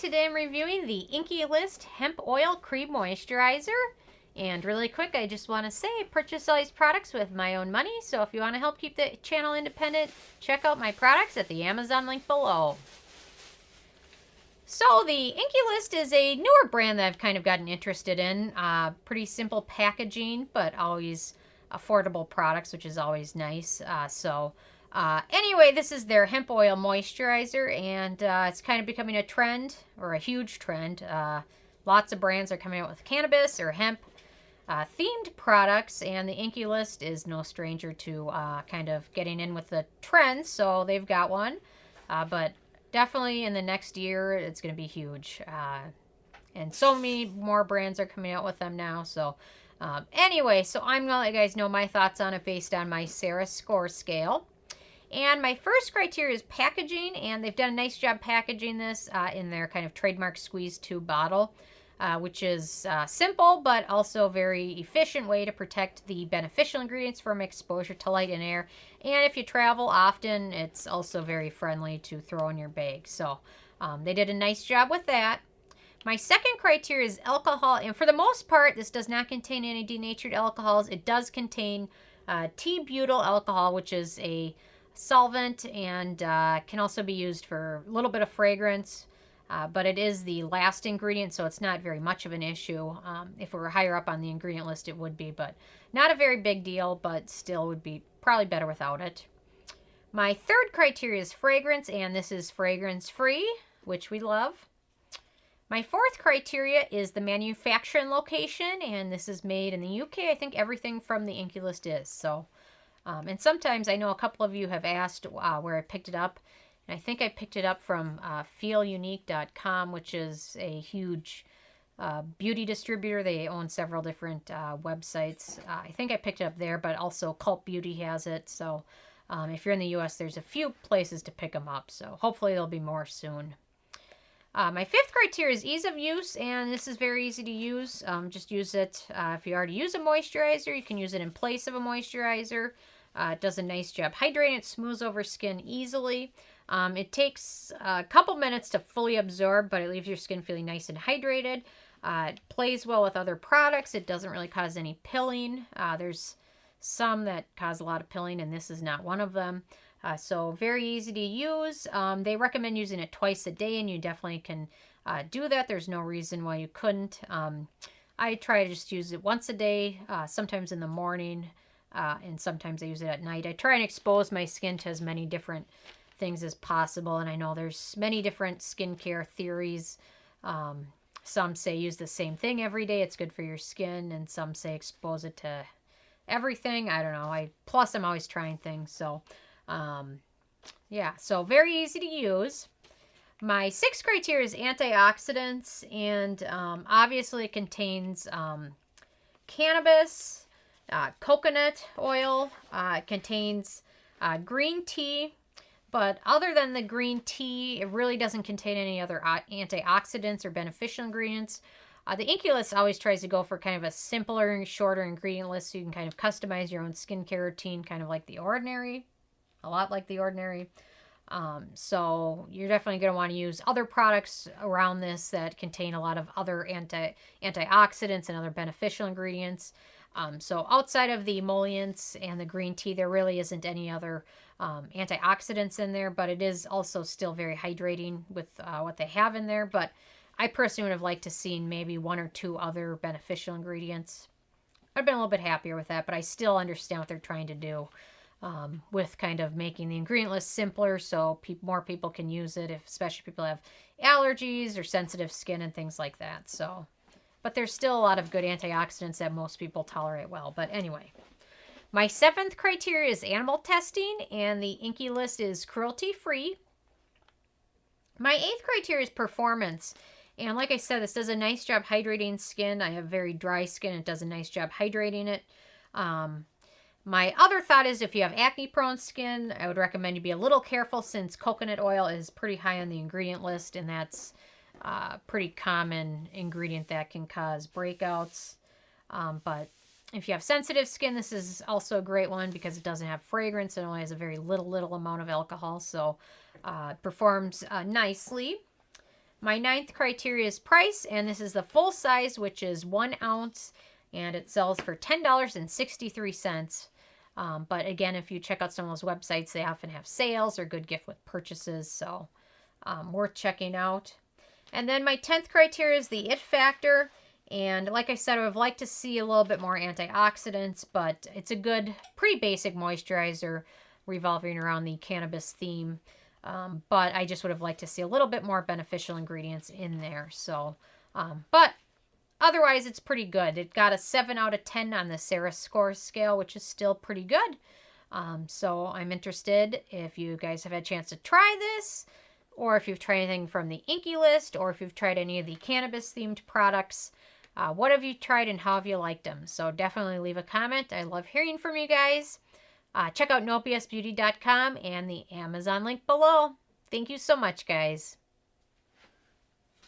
Today I'm reviewing the Inkey List Hemp Oil Cream Moisturizer. And really quick, I just want to say I purchase all these products with my own money. So if you want to help keep the channel independent, check out my products at the Amazon link below. So the Inkey List is a newer brand that I've kind of gotten interested in. Pretty simple packaging, but always affordable products, which is always nice. Anyway, this is their hemp oil moisturizer, and it's kind of becoming a trend, or a huge trend. Lots of brands are coming out with cannabis or hemp themed products, and the Inkey List is no stranger to kind of getting in with the trends, so they've got one. But definitely in the next year, it's going to be huge. And so many more brands are coming out with them now, so... Anyway, so I'm going to let you guys know my thoughts on it based on my Sarah score scale. And my first criteria is packaging, and they've done a nice job packaging this in their kind of trademark squeeze tube bottle, which is simple but also very efficient way to protect the beneficial ingredients from exposure to light and air. And if you travel often, it's also very friendly to throw in your bag. So they did a nice job with that. My second criteria is alcohol, and for the most part, this does not contain any denatured alcohols. It does contain T-butyl alcohol, which is a solvent and can also be used for a little bit of fragrance, but it is the last ingredient, so it's not very much of an issue. If we were higher up on the ingredient list, it would be, but not a very big deal, but still would be probably better without it. My third criteria is fragrance, and this is fragrance-free, which we love. My fourth criteria is the manufacturing location, and this is made in the UK. I think everything from the Inkey List is. So, and sometimes I know a couple of you have asked where I picked it up, and I think I picked it up from feelunique.com, which is a huge beauty distributor. They own several different websites. I think I picked it up there, but also Cult Beauty has it. So, if you're in the US, there's a few places to pick them up. So, hopefully there'll be more soon. My fifth criteria is ease of use, and this is very easy to use. Just use it if you already use a moisturizer. You can use it in place of a moisturizer. It does a nice job hydrating. It smooths over skin easily. It takes a couple minutes to fully absorb, but it leaves your skin feeling nice and hydrated. It plays well with other products. It doesn't really cause any pilling. There's some that cause a lot of pilling, and this is not one of them. So very easy to use. They recommend using it twice a day, and you definitely can do that. There's no reason why you couldn't. I try to just use it once a day, sometimes in the morning, and sometimes I use it at night. I try and expose my skin to as many different things as possible, and I know there's many different skincare theories. Some say use the same thing every day. It's good for your skin, and some say expose it to everything. I don't know. Plus, I'm always trying things, so... yeah, so very easy to use. My sixth criteria is antioxidants, and obviously it contains cannabis, coconut oil, it contains green tea, but other than the green tea, it really doesn't contain any other antioxidants or beneficial ingredients. The Inkey List always tries to go for kind of a simpler and shorter ingredient list so you can kind of customize your own skincare routine, kind of like The Ordinary. A lot like The Ordinary. So you're definitely going to want to use other products around this that contain a lot of other antioxidants and other beneficial ingredients. So outside of the emollients and the green tea, there really isn't any other antioxidants in there, but it is also still very hydrating with what they have in there. But I personally would have liked to see maybe one or two other beneficial ingredients. I'd been a little bit happier with that, but I still understand what they're trying to do. With kind of making the ingredient list simpler so more people can use it, especially people have allergies or sensitive skin and things like that. So, but there's still a lot of good antioxidants that most people tolerate well. But anyway, my seventh criteria is animal testing, and the Inkey List is cruelty-free. My eighth criteria is performance. And like I said, this does a nice job hydrating skin. I have very dry skin. It does a nice job hydrating it. My other thought is if you have acne-prone skin, I would recommend you be a little careful since coconut oil is pretty high on the ingredient list, and that's a pretty common ingredient that can cause breakouts. But if you have sensitive skin, this is also a great one because it doesn't have fragrance. It only has a very little amount of alcohol, so it performs nicely. My 9th criteria is price, and this is the full size, which is 1 ounce, and it sells for $10.63. But again, if you check out some of those websites, they often have sales or good gift with purchases, so worth checking out. And then my 10th criteria is the it factor. And like I said, I would like to see a little bit more antioxidants, but it's a good, pretty basic moisturizer revolving around the cannabis theme. But I just would have liked to see a little bit more beneficial ingredients in there. So, but otherwise, it's pretty good. It got a 7 out of 10 on the Sarah score scale, which is still pretty good. So I'm interested if you guys have had a chance to try this, or if you've tried anything from the Inkey list, or if you've tried any of the cannabis-themed products. What have you tried and how have you liked them? So definitely leave a comment. I love hearing from you guys. Check out nobsbeauty.com and the Amazon link below. Thank you so much, guys.